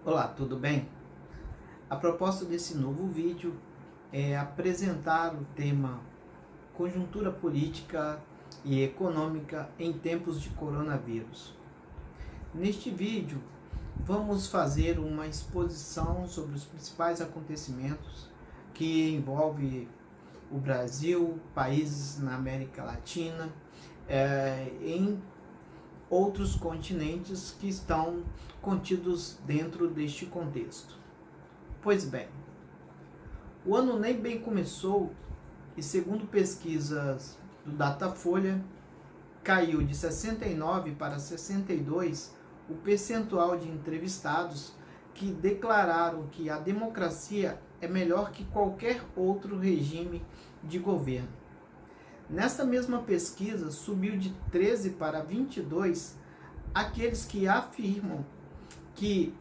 Olá, tudo bem? A proposta desse novo vídeo é apresentar o tema Conjuntura Política e Econômica em tempos de coronavírus. Neste vídeo, vamos fazer uma exposição sobre os principais acontecimentos que envolvem o Brasil, países na América Latina, em outros continentes que estão contidos dentro deste contexto. Pois bem, o ano nem bem começou e, segundo pesquisas do Datafolha, caiu de 69 para 62 o percentual de entrevistados que declararam que a democracia é melhor que qualquer outro regime de governo. Nesta mesma pesquisa, subiu de 13 para 22 aqueles que afirmam que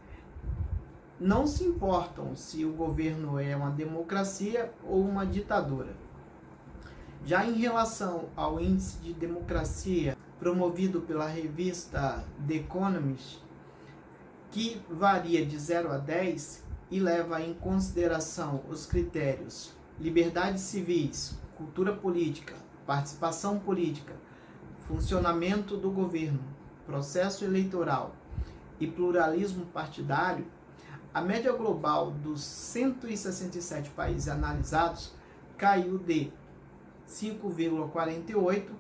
não se importam se o governo é uma democracia ou uma ditadura. Já em relação ao índice de democracia promovido pela revista The Economist, que varia de 0 a 10 e leva em consideração os critérios liberdades civis, cultura política, participação política, funcionamento do governo, processo eleitoral e pluralismo partidário, a média global dos 167 países analisados caiu de 5,48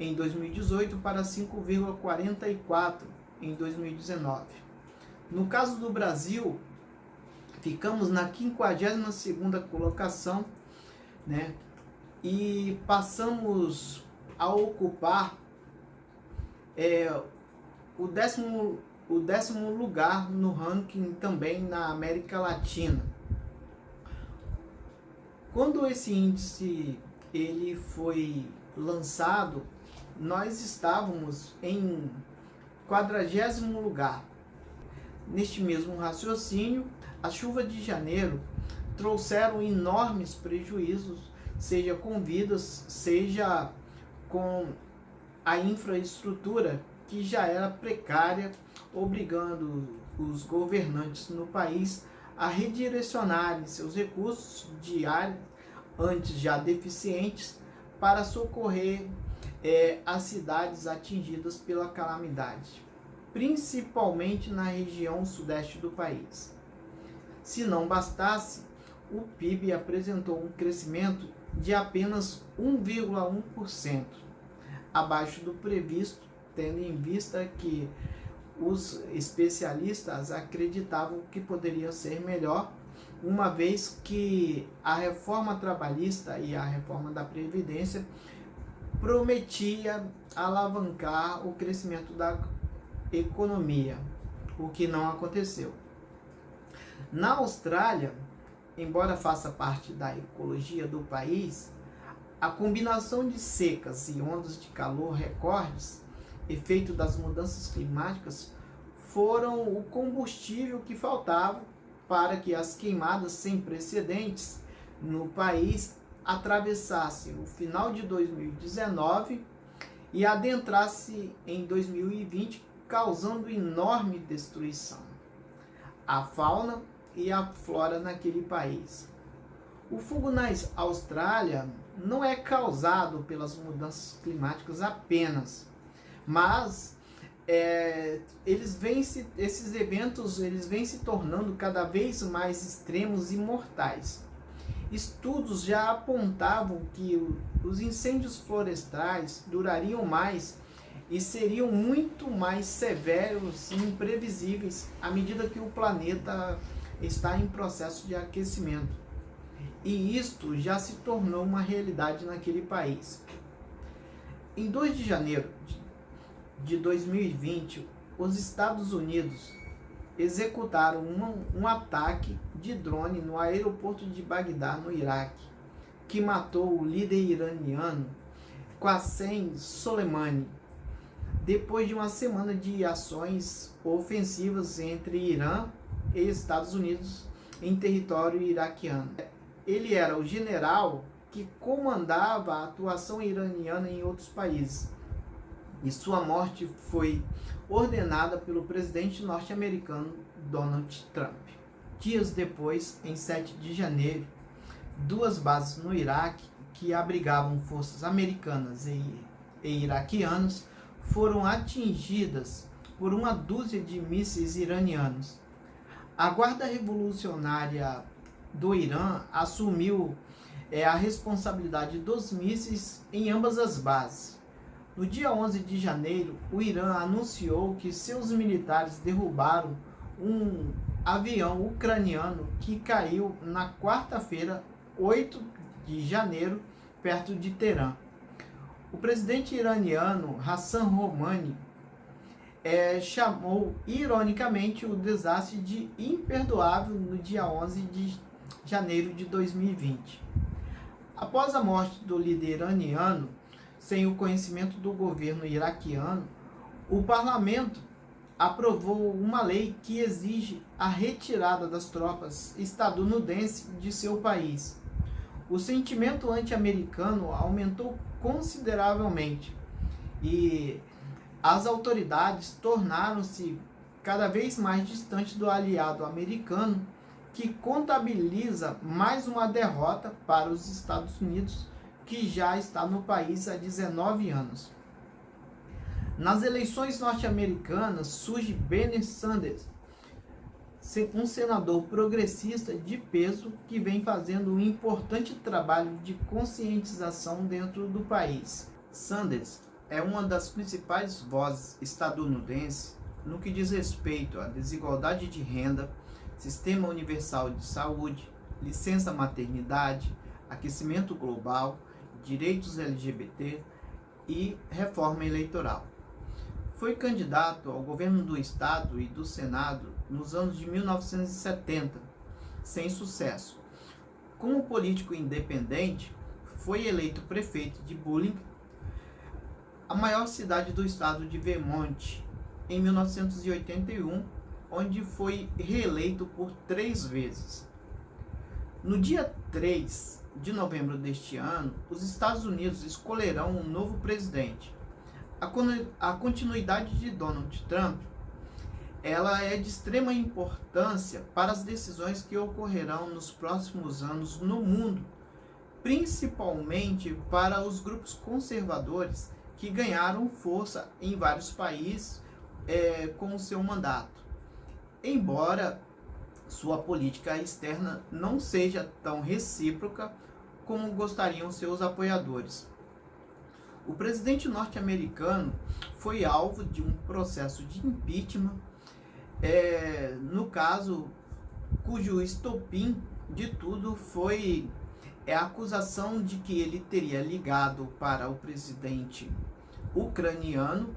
em 2018 para 5,44 em 2019. No caso do Brasil, ficamos na 52ª colocação, e passamos a ocupar o décimo lugar no ranking também na América Latina. Quando esse índice ele foi lançado, nós estávamos em 40º lugar. Neste mesmo raciocínio, as chuvas de janeiro trouxeram enormes prejuízos, seja com vidas, seja com a infraestrutura que já era precária, obrigando os governantes no país a redirecionarem seus recursos de áreas antes já deficientes para socorrer as cidades atingidas pela calamidade, principalmente na região sudeste do país. Se não bastasse, o PIB apresentou um crescimento de apenas 1,1%, abaixo do previsto, tendo em vista que os especialistas acreditavam que poderia ser melhor, uma vez que a reforma trabalhista e a reforma da Previdência prometia alavancar o crescimento da economia, o que não aconteceu. Na Austrália, embora faça parte da ecologia do país, a combinação de secas e ondas de calor recordes, efeito das mudanças climáticas, foram o combustível que faltava para que as queimadas sem precedentes no país atravessassem o final de 2019 e adentrasse em 2020, causando enorme destruição à fauna e à flora naquele país. O fogo na Austrália não é causado pelas mudanças climáticas apenas, mas esses eventos vêm se tornando cada vez mais extremos e mortais. Estudos já apontavam que os incêndios florestais durariam mais e seriam muito mais severos e imprevisíveis à medida que o planeta está em processo de aquecimento. E isto já se tornou uma realidade naquele país. Em 2 de janeiro de 2020, os Estados Unidos executaram um ataque de drone no aeroporto de Bagdá, no Iraque, que matou o líder iraniano Qassem Soleimani, depois de uma semana de ações ofensivas entre Irã e Estados Unidos em território iraquiano. Ele era o general que comandava a atuação iraniana em outros países. e sua morte foi ordenada pelo presidente norte-americano Donald Trump. Dias depois, em 7 de janeiro, duas bases no Iraque que abrigavam forças americanas e iraquianas foram atingidas por uma dúzia de mísseis iranianos. A Guarda Revolucionária do Irã assumiu a responsabilidade dos mísseis em ambas as bases. No dia 11 de janeiro, o Irã anunciou que seus militares derrubaram um avião ucraniano que caiu na quarta-feira, 8 de janeiro, perto de Teherã. O presidente iraniano Hassan Rouhani chamou ironicamente o desastre de imperdoável no dia 11 de janeiro de 2020. Após a morte do líder iraniano, sem o conhecimento do governo iraquiano, o parlamento aprovou uma lei que exige a retirada das tropas estadunidenses de seu país. O sentimento anti-americano aumentou consideravelmente e as autoridades tornaram-se cada vez mais distantes do aliado americano, que contabiliza mais uma derrota para os Estados Unidos, que já está no país há 19 anos. Nas eleições norte-americanas surge Bernie Sanders, um senador progressista de peso que vem fazendo um importante trabalho de conscientização dentro do país. Sanders é uma das principais vozes estadunidenses no que diz respeito à desigualdade de renda, sistema universal de saúde, licença maternidade, aquecimento global, direitos LGBT e reforma eleitoral. Foi candidato ao governo do estado e do Senado nos anos de 1970, sem sucesso. Como político independente, foi eleito prefeito de Burlingame, a maior cidade do estado de Vermont, em 1981, onde foi reeleito por 3 vezes. No dia 3 de novembro deste ano, os Estados Unidos escolherão um novo presidente. A continuidade de Donald Trump ela é de extrema importância para as decisões que ocorrerão nos próximos anos no mundo, principalmente para os grupos conservadores que ganharam força em vários países com o seu mandato. Embora sua política externa não seja tão recíproca como gostariam seus apoiadores. O presidente norte-americano foi alvo de um processo de impeachment, no caso, cujo estopim de tudo foi a acusação de que ele teria ligado para o presidente ucraniano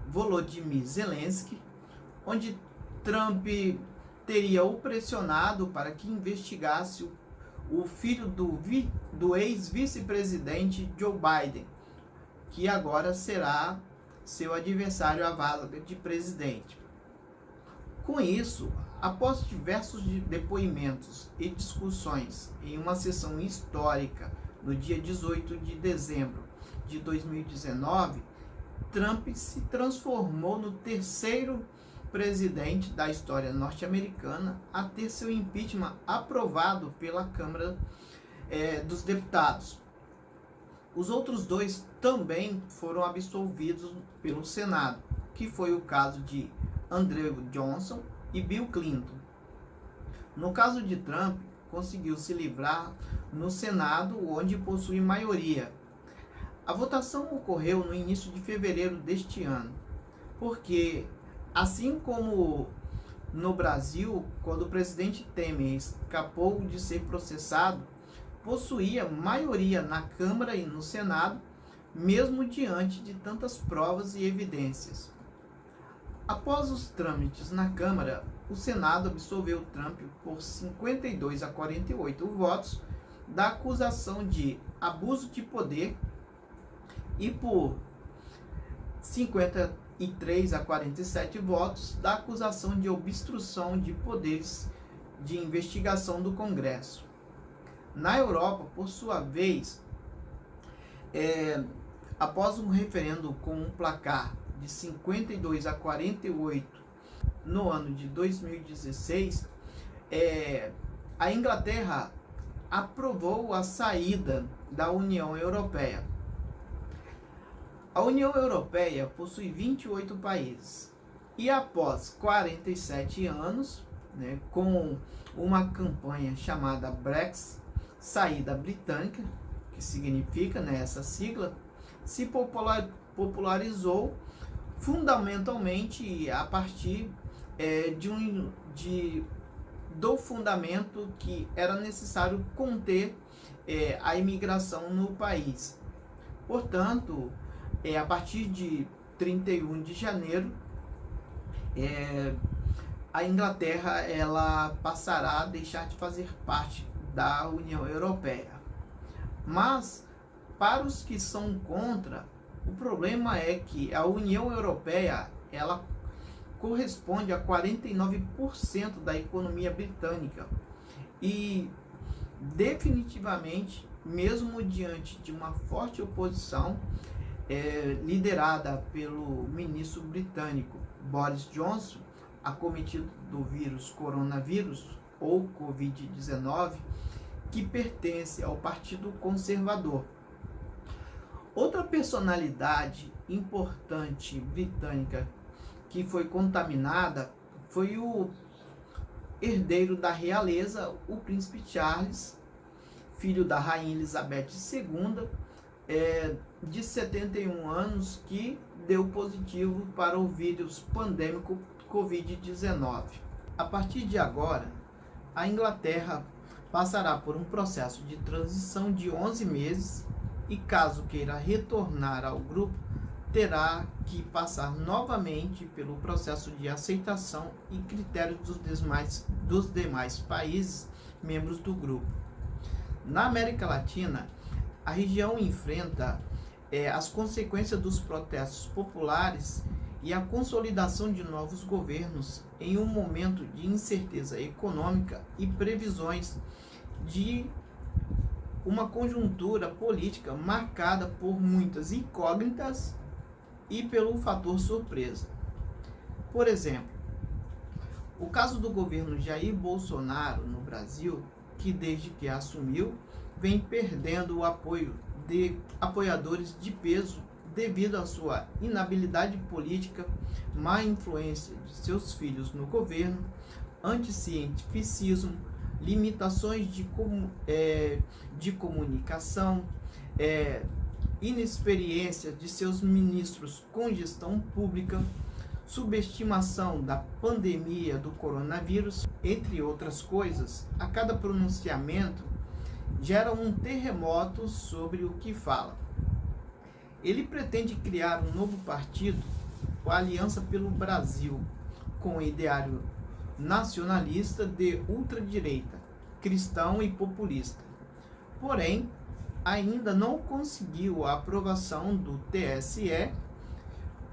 Volodymyr Zelensky, onde Trump teria o pressionado para que investigasse o filho do ex-vice-presidente Joe Biden, que agora será seu adversário à vaga de presidente. Com isso, após diversos depoimentos e discussões em uma sessão histórica no dia 18 de dezembro de 2019, Trump se transformou no terceiro presidente da história norte-americana a ter seu impeachment aprovado pela Câmara dos Deputados. Os outros 2 também foram absolvidos pelo Senado, que foi o caso de Andrew Johnson e Bill Clinton. No caso de Trump, conseguiu se livrar no Senado, onde possui maioria. A votação ocorreu no início de fevereiro deste ano, porque, assim como no Brasil, quando o presidente Temer escapou de ser processado, possuía maioria na Câmara e no Senado, mesmo diante de tantas provas e evidências. Após os trâmites na Câmara, o Senado absolveu Trump por 52 a 48 votos da acusação de abuso de poder e por 53 a 47 votos da acusação de obstrução de poderes de investigação do Congresso. Na Europa, por sua vez, após um referendo com um placar de 52 a 48 no ano de 2016, a Inglaterra aprovou a saída da União Europeia. A União Europeia possui 28 países e após 47 anos, com uma campanha chamada Brexit, saída britânica, que significa essa sigla, se popularizou fundamentalmente a partir do fundamento que era necessário conter a imigração no país. Portanto, a partir de 31 de janeiro, a Inglaterra ela passará a deixar de fazer parte da União Europeia. Mas, para os que são contra, o problema é que a União Europeia ela corresponde a 49% da economia britânica e definitivamente, mesmo diante de uma forte oposição liderada pelo ministro britânico Boris Johnson, acometido do vírus coronavírus ou Covid-19, que pertence ao Partido Conservador. Outra personalidade importante britânica que foi contaminada foi o herdeiro da realeza, o príncipe Charles, filho da rainha Elizabeth II, de 71 anos, que deu positivo para o vírus pandêmico Covid-19. A partir de agora, a Inglaterra passará por um processo de transição de 11 meses e, caso queira retornar ao grupo, terá que passar novamente pelo processo de aceitação e critérios dos demais países membros do grupo. Na América Latina, a região enfrenta as consequências dos protestos populares e a consolidação de novos governos em um momento de incerteza econômica e previsões de uma conjuntura política marcada por muitas incógnitas e pelo fator surpresa. Por exemplo, o caso do governo Jair Bolsonaro no Brasil, que desde que assumiu, vem perdendo o apoio de apoiadores de peso devido à sua inabilidade política, má influência de seus filhos no governo, anticientificismo, limitações de comunicação, inexperiência de seus ministros com gestão pública, subestimação da pandemia do coronavírus, entre outras coisas. A cada pronunciamento gera um terremoto sobre o que fala. Ele pretende criar um novo partido, a Aliança pelo Brasil, com ideário nacionalista de ultradireita, cristão e populista. Porém, ainda não conseguiu a aprovação do TSE.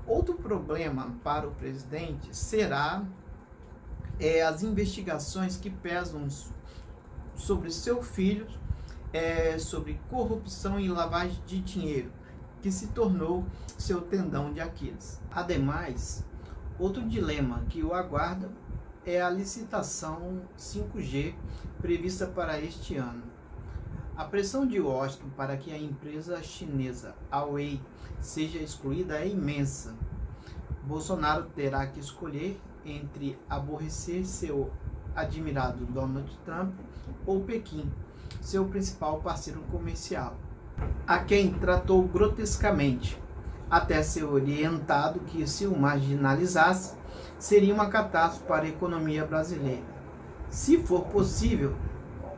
Outro problema para o presidente será as investigações que pesam sobre seu filho, sobre corrupção e lavagem de dinheiro, que se tornou seu tendão de Aquiles. Ademais, outro dilema que o aguarda é a licitação 5G prevista para este ano. A pressão de Washington para que a empresa chinesa Huawei seja excluída é imensa. Bolsonaro terá que escolher entre aborrecer seu admirado Donald Trump ou Pequim, seu principal parceiro comercial, a quem tratou grotescamente, até ser orientado que, se o marginalizasse, seria uma catástrofe para a economia brasileira. Se for possível,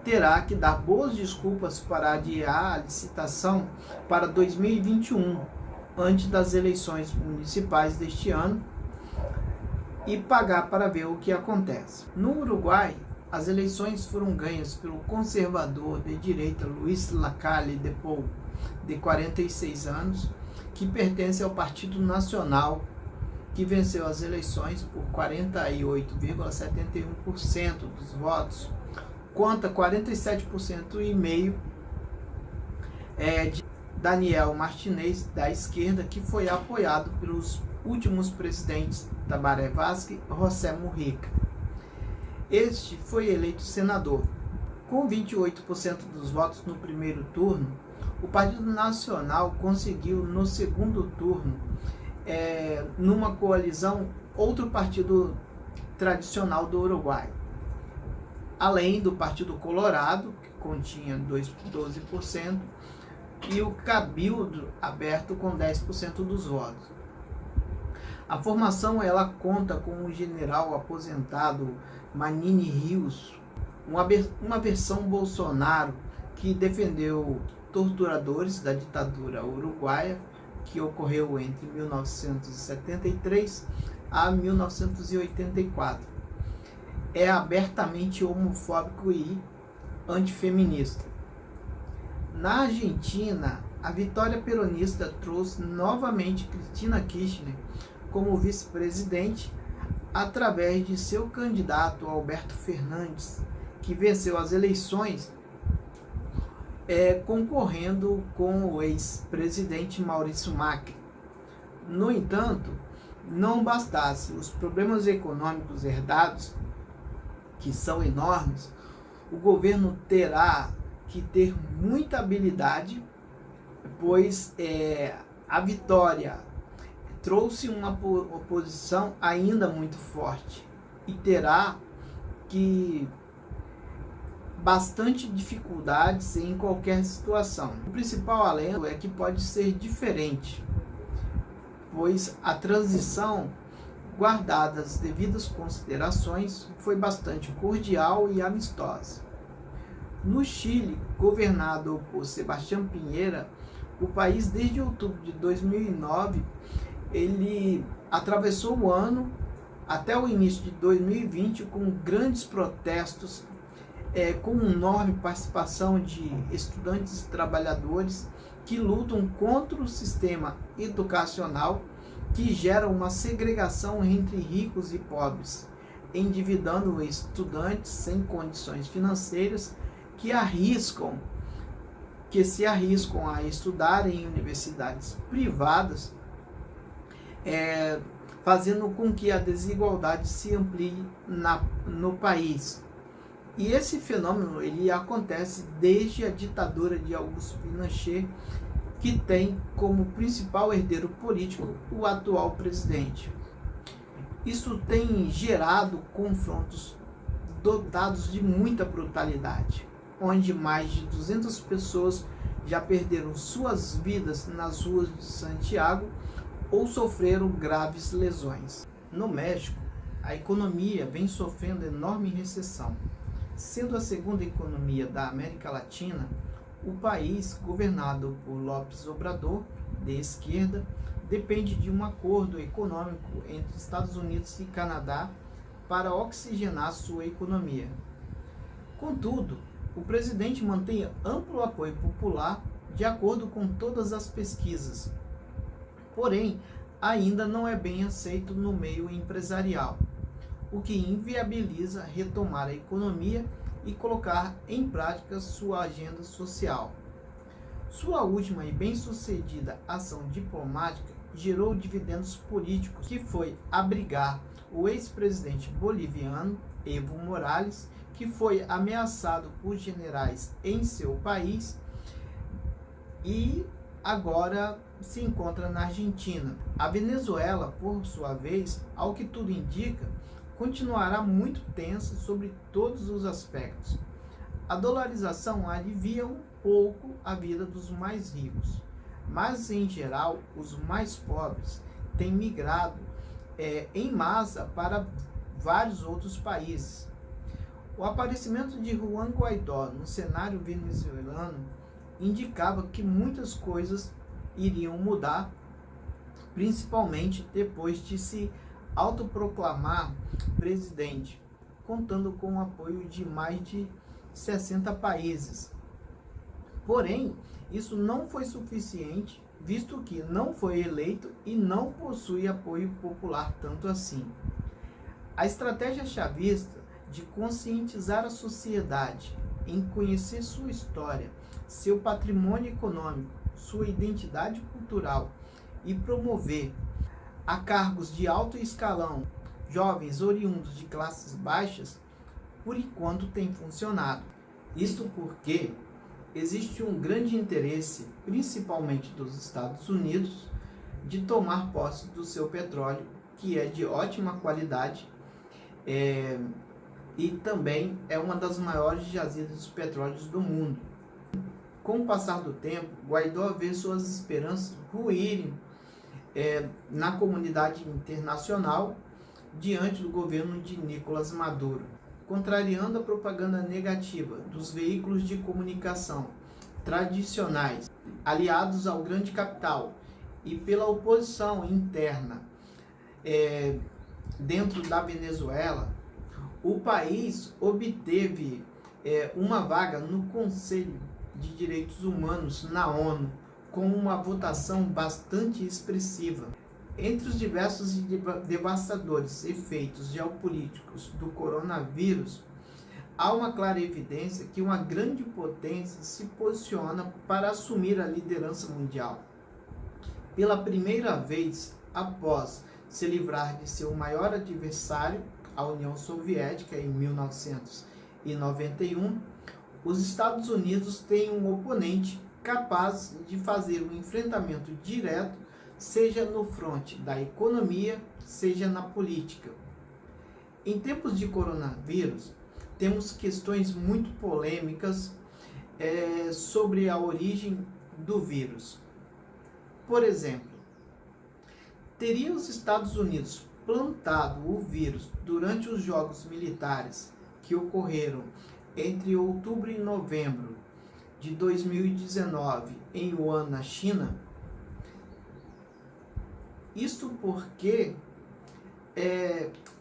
terá que dar boas desculpas para adiar a licitação para 2021, antes das eleições municipais deste ano, e pagar para ver o que acontece. No Uruguai, as eleições foram ganhas pelo conservador de direita Luis Lacalle Pou, de 46 anos, que pertence ao Partido Nacional, que venceu as eleições por 48,71% dos votos, contra 47,5% de Daniel Martinez, da esquerda, que foi apoiado pelos últimos presidentes Tabaré Vázquez e José Mujica. Este foi eleito senador. Com 28% dos votos no primeiro turno, o Partido Nacional conseguiu no segundo turno, numa coalizão, outro partido tradicional do Uruguai, além do Partido Colorado, que continha 12%, e o Cabildo Aberto com 10% dos votos. A formação ela conta com o general aposentado Manini Rios, uma versão Bolsonaro que defendeu torturadores da ditadura uruguaia, que ocorreu entre 1973 a 1984. É abertamente homofóbico e antifeminista. Na Argentina, a vitória peronista trouxe novamente Cristina Kirchner como vice-presidente através de seu candidato Alberto Fernandes, que venceu as eleições concorrendo com o ex-presidente Maurício Macri. No entanto, não bastasse os problemas econômicos herdados, que são enormes, o governo terá que ter muita habilidade, pois a vitória trouxe uma oposição ainda muito forte e terá que bastante dificuldades em qualquer situação. O principal alento é que pode ser diferente, pois a transição, guardada as devidas considerações, foi bastante cordial e amistosa. No Chile, governado por Sebastián Piñera, o país desde outubro de 2009, ele atravessou o ano até o início de 2020 com grandes protestos, com enorme participação de estudantes e trabalhadores que lutam contra o sistema educacional que gera uma segregação entre ricos e pobres, endividando estudantes sem condições financeiras que se arriscam a estudar em universidades privadas, fazendo com que a desigualdade se amplie no país. E esse fenômeno ele acontece desde a ditadura de Augusto Pinochet, que tem como principal herdeiro político o atual presidente. Isso tem gerado confrontos dotados de muita brutalidade, onde mais de 200 pessoas já perderam suas vidas nas ruas de Santiago ou sofreram graves lesões. No México, a economia vem sofrendo enorme recessão. Sendo a segunda economia da América Latina, o país, governado por López Obrador, de esquerda, depende de um acordo econômico entre Estados Unidos e Canadá para oxigenar sua economia. Contudo, o presidente mantém amplo apoio popular de acordo com todas as pesquisas. Porém, ainda não é bem aceito no meio empresarial, o que inviabiliza retomar a economia e colocar em prática sua agenda social. Sua última e bem-sucedida ação diplomática gerou dividendos políticos, que foi abrigar o ex-presidente boliviano Evo Morales, que foi ameaçado por generais em seu país e agora se encontra na Argentina. A Venezuela, por sua vez, ao que tudo indica, continuará muito tensa sobre todos os aspectos. A dolarização alivia um pouco a vida dos mais ricos, mas em geral os mais pobres têm migrado em massa para vários outros países. O aparecimento de Juan Guaidó no cenário venezuelano indicava que muitas coisas iriam mudar, principalmente depois de se autoproclamar presidente, contando com o apoio de mais de 60 países. Porém, isso não foi suficiente, visto que não foi eleito e não possui apoio popular tanto assim. A estratégia chavista de conscientizar a sociedade em conhecer sua história, seu patrimônio econômico, sua identidade cultural e promover a cargos de alto escalão, jovens oriundos de classes baixas, por enquanto tem funcionado. Isto porque existe um grande interesse, principalmente dos Estados Unidos, de tomar posse do seu petróleo, que é de ótima qualidade, e também é uma das maiores jazidas de petróleos do mundo. Com o passar do tempo, Guaidó vê suas esperanças ruírem na comunidade internacional diante do governo de Nicolás Maduro, contrariando a propaganda negativa dos veículos de comunicação tradicionais, aliados ao grande capital, e pela oposição interna dentro da Venezuela. O país obteve uma vaga no Conselho de Direitos Humanos na ONU, com uma votação bastante expressiva. Entre os diversos e devastadores efeitos geopolíticos do coronavírus, há uma clara evidência que uma grande potência se posiciona para assumir a liderança mundial. Pela primeira vez após se livrar de seu maior adversário, a União Soviética, em 1991, os Estados Unidos têm um oponente capaz de fazer um enfrentamento direto, seja no fronte da economia, seja na política. Em tempos de coronavírus, temos questões muito polêmicas sobre a origem do vírus. Por exemplo, teriam os Estados Unidos plantado o vírus durante os jogos militares que ocorreram entre outubro e novembro de 2019 em Wuhan, na China? Isto porque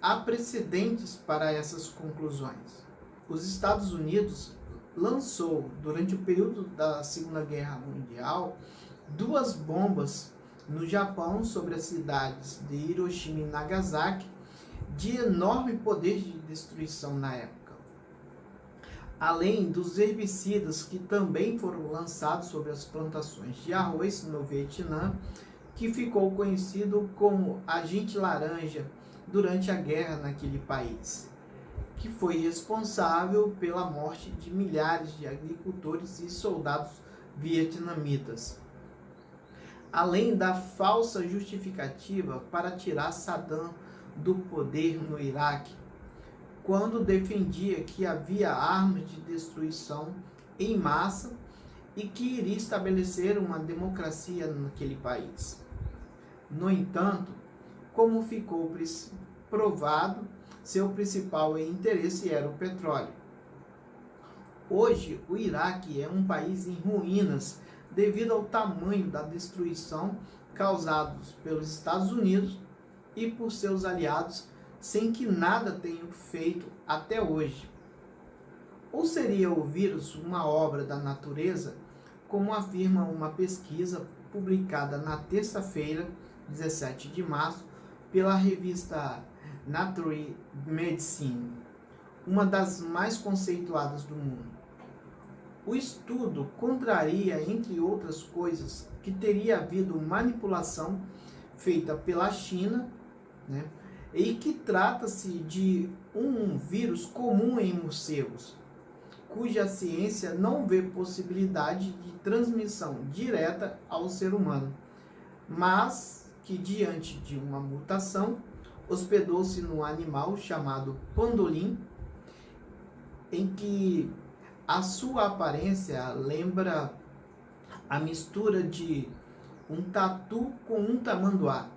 há precedentes para essas conclusões. Os Estados Unidos lançou, durante o período da Segunda Guerra Mundial, 2 bombas no Japão sobre as cidades de Hiroshima e Nagasaki, de enorme poder de destruição na época. Além dos herbicidas que também foram lançados sobre as plantações de arroz no Vietnã, que ficou conhecido como agente laranja durante a guerra naquele país, que foi responsável pela morte de milhares de agricultores e soldados vietnamitas. Além da falsa justificativa para tirar Saddam do poder no Iraque, quando defendia que havia armas de destruição em massa e que iria estabelecer uma democracia naquele país. No entanto, como ficou provado, seu principal interesse era o petróleo. Hoje, o Iraque é um país em ruínas devido ao tamanho da destruição causada pelos Estados Unidos e por seus aliados, sem que nada tenham feito até hoje. Ou seria o vírus uma obra da natureza, como afirma uma pesquisa publicada na terça-feira, 17 de março, pela revista Nature Medicine, uma das mais conceituadas do mundo. O estudo contraria, entre outras coisas, que teria havido manipulação feita pela China, e que trata-se de um vírus comum em morcegos, cuja ciência não vê possibilidade de transmissão direta ao ser humano, mas que, diante de uma mutação, hospedou-se no animal chamado pangolim, em que a sua aparência lembra a mistura de um tatu com um tamanduá.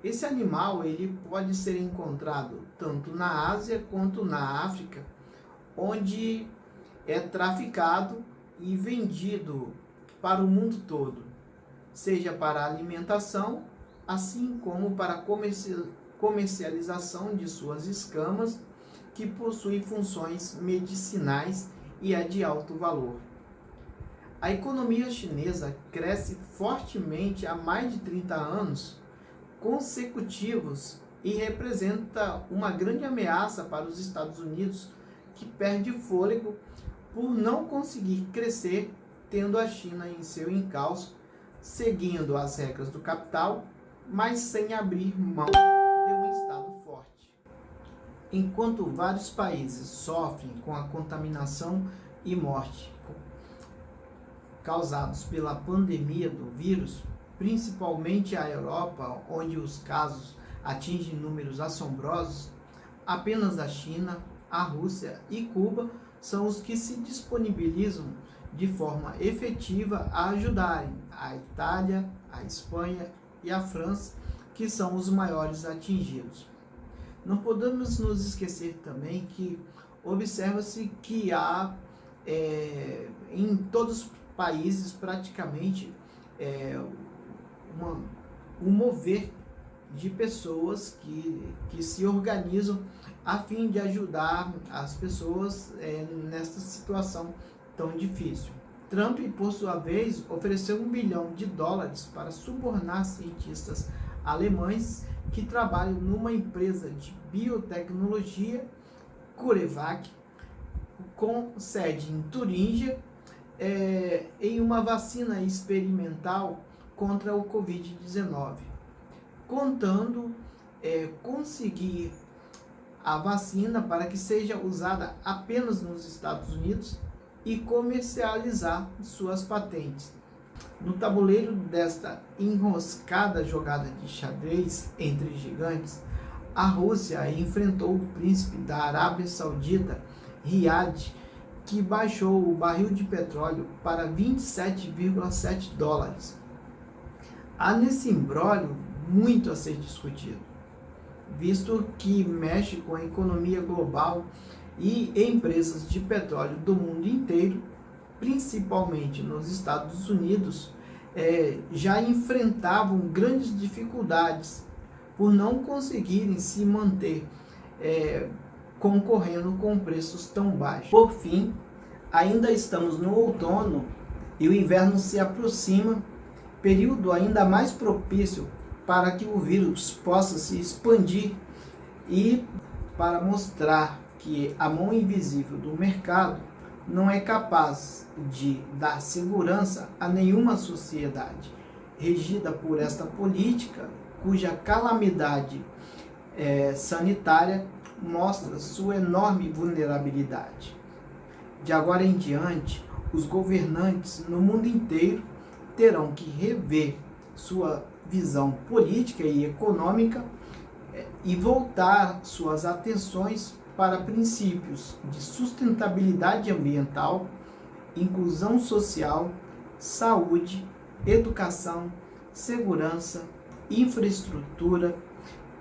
Esse animal ele pode ser encontrado tanto na Ásia quanto na África, onde é traficado e vendido para o mundo todo, seja para alimentação, assim como para comercialização de suas escamas, que possui funções medicinais e é de alto valor. A economia chinesa cresce fortemente há mais de 30 anos consecutivos e representa uma grande ameaça para os Estados Unidos, que perde fôlego por não conseguir crescer, tendo a China em seu encalço, seguindo as regras do capital mas sem abrir mão de um Estado forte. Enquanto vários países sofrem com a contaminação e morte causados pela pandemia do vírus, principalmente a Europa, onde os casos atingem números assombrosos, apenas a China, a Rússia e Cuba são os que se disponibilizam de forma efetiva a ajudarem a Itália, a Espanha e a França, que são os maiores atingidos. Não podemos nos esquecer também que observa-se que há em todos os países praticamente um mover de pessoas que se organizam a fim de ajudar as pessoas nesta situação tão difícil. Trump, por sua vez, ofereceu $1 bilhão para subornar cientistas alemães que trabalham numa empresa de biotecnologia, CureVac, com sede em Turíngia, em uma vacina experimental contra o Covid-19, contando conseguir a vacina para que seja usada apenas nos Estados Unidos e comercializar suas patentes. No tabuleiro desta enroscada jogada de xadrez entre gigantes, a Rússia enfrentou o príncipe da Arábia Saudita, Riad, que baixou o barril de petróleo para $27,7. Há nesse imbróglio muito a ser discutido, visto que mexe com a economia global e empresas de petróleo do mundo inteiro, principalmente nos Estados Unidos, já enfrentavam grandes dificuldades por não conseguirem se manter concorrendo com preços tão baixos. Por fim, ainda estamos no outono e o inverno se aproxima, período ainda mais propício para que o vírus possa se expandir e para mostrar que a mão invisível do mercado não é capaz de dar segurança a nenhuma sociedade regida por esta política, cuja calamidade sanitária mostra sua enorme vulnerabilidade. De agora em diante, os governantes no mundo inteiro terão que rever sua visão política e econômica e voltar suas atenções para princípios de sustentabilidade ambiental, inclusão social, saúde, educação, segurança, infraestrutura,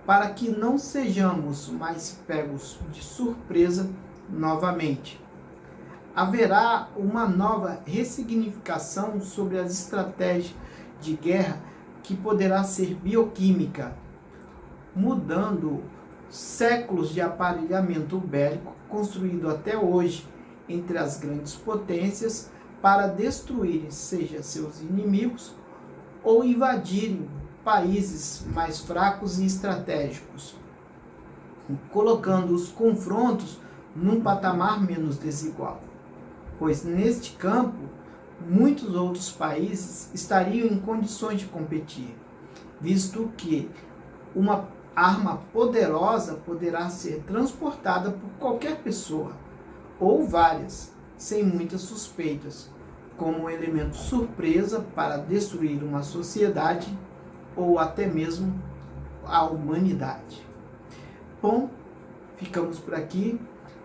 para que não sejamos mais pegos de surpresa novamente. Haverá uma nova ressignificação sobre as estratégias de guerra que poderá ser bioquímica, mudando séculos de aparelhamento bélico construído até hoje entre as grandes potências para destruírem, seja seus inimigos, ou invadirem países mais fracos e estratégicos, colocando os confrontos num patamar menos desigual, pois neste campo muitos outros países estariam em condições de competir, visto que uma arma poderosa poderá ser transportada por qualquer pessoa, ou várias, sem muitas suspeitas, como um elemento surpresa para destruir uma sociedade ou até mesmo a humanidade. Bom, ficamos por aqui.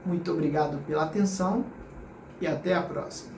Muito obrigado pela atenção e até a próxima.